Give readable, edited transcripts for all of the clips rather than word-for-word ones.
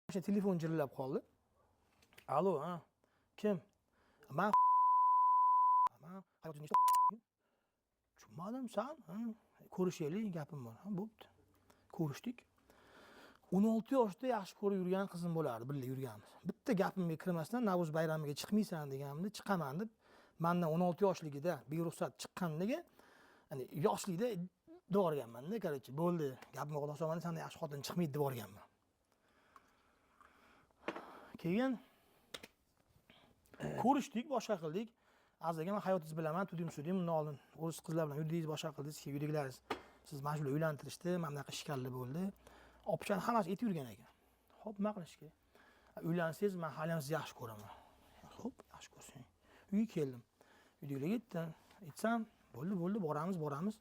O'sha telefon jirillab qoldi. Alo, ha. Kim? Men hayotingiz tushunmadim san, ha? Ko'rishaylik, gapim bor. Ha, bo'pti. Ko'rishdik. 16 yoshda yaxshi ko'rib yurgan qizim bo'lardi, birga yurganmiz. Bitta gapimga kirmasdan Navro'z bayramiga chiqmaysan deganimda chiqaman deb, mendan 16 yoshligida beruxsat chiqqanligi, hani yoshlikda deb borganman-da, короче, bo'ldi. Gapimga quloq solmadi, senda yaxshi xotin chiqmaydi deb borganman. Keyin ko'rishdik, boshqa qildik. Azizga men hayotingizni bilaman, tudim-sudim, undan oldin o'z qizlar bilan yurdingiz, boshqa qildingiz, keyin yurdiklaringiz siz majbur uylantirishdi, mana bunaqa ishkalli bo'ldi. Opchani hammasi aytib yurgan ekan. Xo'p, nima qilish kerak? Uylansangiz, men hali ham sizni yaxshi ko'raman. Xo'p, yaxshi ko'rsang. Uyga keldim. Uydagilarga aytdim, aytsam, bo'ldi, boramiz.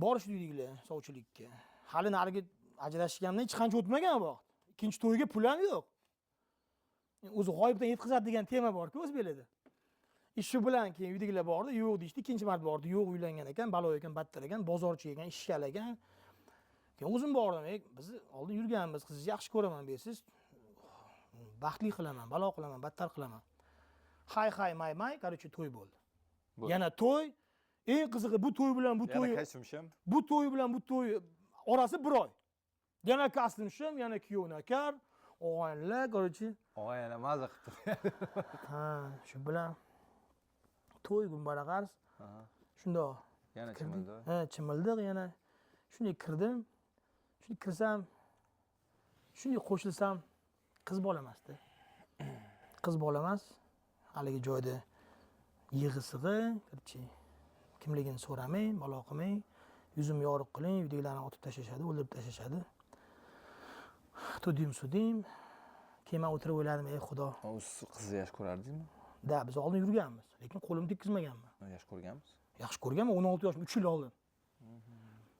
Borishdi uydagilar sovchilikka. Hali nariga ajrashgandan hech qancha o'tmagan bu. Ikkinchi to'yga pul ham yo'q. O'zi g'oyibdan yetkazadi degan tema bor-ku o'z belida. Shu bilan keyin uydagilar bordi, yo'q deydi, ikkinchi marta bordi, yo'q uylangan ekan, balo ekan, battar ekan, bozorchi ekan, ishkal ekan. Keyin o'zim bordim, biz oldin yurganmiz, qizingizni yaxshi ko'raman deysiz. Baxtli qilaman, balo qilaman, battar qilaman. Hay, may, короче, to'y bo'ldi. Yana to'y, eng qizig'i bu to'y bilan bu to'y. Yana qaysimsham? Bu to'y bilan bu to'y orasi bir oy. Yana kastimsham, yana kuyovnakar, og'aynilar, короче. Og'aynilar maza qilib turadi. Ha, shu bilan to'y gumbaraqars. Shundoq. Yana chimildi. Ha, chimildiq yana. Shunday kirdim. Shunday kirsam, shunday qo'shilsam, qiz bola emasdi. Qiz bola emas. Haligi joyda yig'i-sig'i, короче, kimligini so'ramay, balo qilmay, yuzim yoriq qiling, uydagilarni otib tashlashadi, o'ldirib tashlashadi. Tudim-sudim. Keyin men o'tirib o'yladim, ey Xudo. Siz qizni yaxshi ko'rardingizmi? Da, biz oldin yurganmiz, lekin qo'limni tekkizmaganman. Yaxshi ko'rganmiz. Yaxshi ko'rganman, 16 yoshim, 3 yil oldin.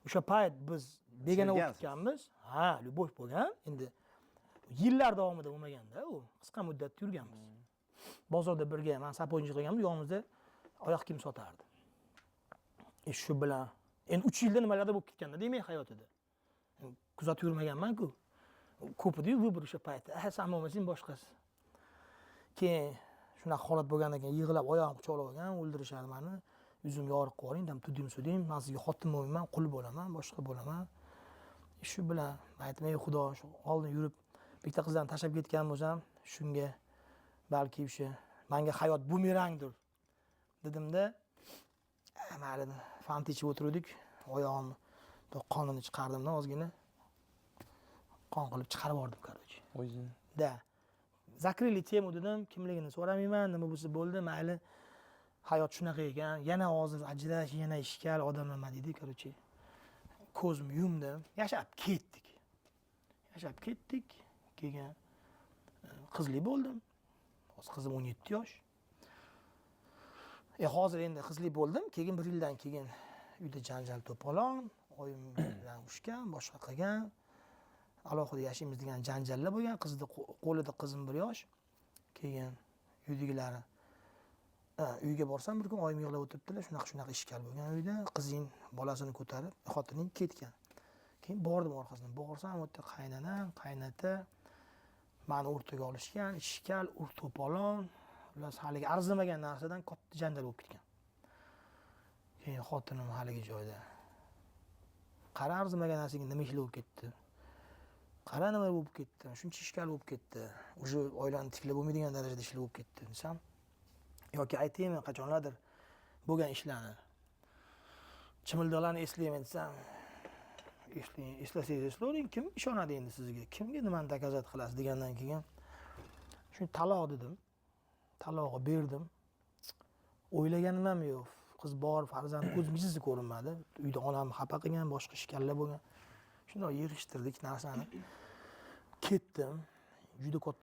O'sha payt biz begona o'tganmiz. Ha, любовь bo'lgan. Endi yillar davomida bo'lmaganda, u qisqa muddatda yurganmiz. Bozorda birga men sapoyinchi qilganmiz, yonimizda oyoq kiyim sotardi. Shu bilan endi 3 yilda nimalardir bo'lib ketganda demak hayotida. Kuzatib yurmaganman-ku. Ko'p edi vыбор o'sha paytda. Sen bo'lmasang boshqasi. Keyin shunaqa holat bo'lgandan keyin yig'lab oyog'im quchoqlab olgan, o'ldirishadi meni. Yuzim yoriq qo'ying, dam tudim-sudim, men sizga xotin bo'lmayman, qul bo'laman, boshqa bo'laman. Shu bilan aytmay Xudo, shu oldin yurib bitta qizdan tashlab ketgan bo'lsam, shunga balki o'sha menga hayot bumerangdir dedimda, mayli, fant ichib o'tirdik, oyog'imni qonini chiqardimdan ozgina. Qon qilib chiqarib yubordim, короче. O'zi. Da. Zakryli temu dedim, kimligini so'ramayman, nima bo'lsa bo'ldi, mayli. Hayot shunaqa ekan. Yana hozir ajrash, yana ishkal, odam nima deydi, короче. Ko'zimni yumdim, yashab ketdik. Keyin qizli bo'ldim. Hozir qizim 17 yosh. Hozir endi qizli bo'ldim, keyin 1 yildan keyin uyda janjal to'polon, oyim bilan urushgan, boshqa qilgan. Alohida yashaymiz degan janjallar bo'lgan. Qizni qo'lida qizim 1 yosh. Keyin uydagilari uyga borsam bir kun oyim yig'lab o'tiribdilar. Shunaqa ishkal bo'lgan uyda. Qizing bolasini ko'tarib, xotining ketgan. Keyin bordim orqasidan. Borsam o'tda qaynanam, qaynata meni o'rtaga olishgan, ishkal, to'polon, ular haligi arzimagan narsadan katta janjal bo'lib ketgan. Keyin xotinim haligi joyda. Qara arzimagan narsaga nima ishlar bo'lib ketdi? Qara nima bo'lib ketdi? Shuncha ishkal bo'lib ketdi. O'sha oilani tiklab bo'lmaydigan darajada ishlar bo'lib ketdi desam, yoki aytaymi qachonlardir bo'lgan ishlarni. Chimildiqlarni eslayman desam, eslasangiz eslavering, kim ishonadi endi sizga? Kimga nimani dokazat qilasiz degandan keyin shuni taloq dedim. Taloqni berdim. O'ylaganim ham yo'q. Qiz bor, farzand ko'zimga ko'rinmadi. Uyda onam xafa qilgan, boshqa ishkallar bo'lgan. Shunday yig'ishtirdik narsani. Ketdim. Juda katta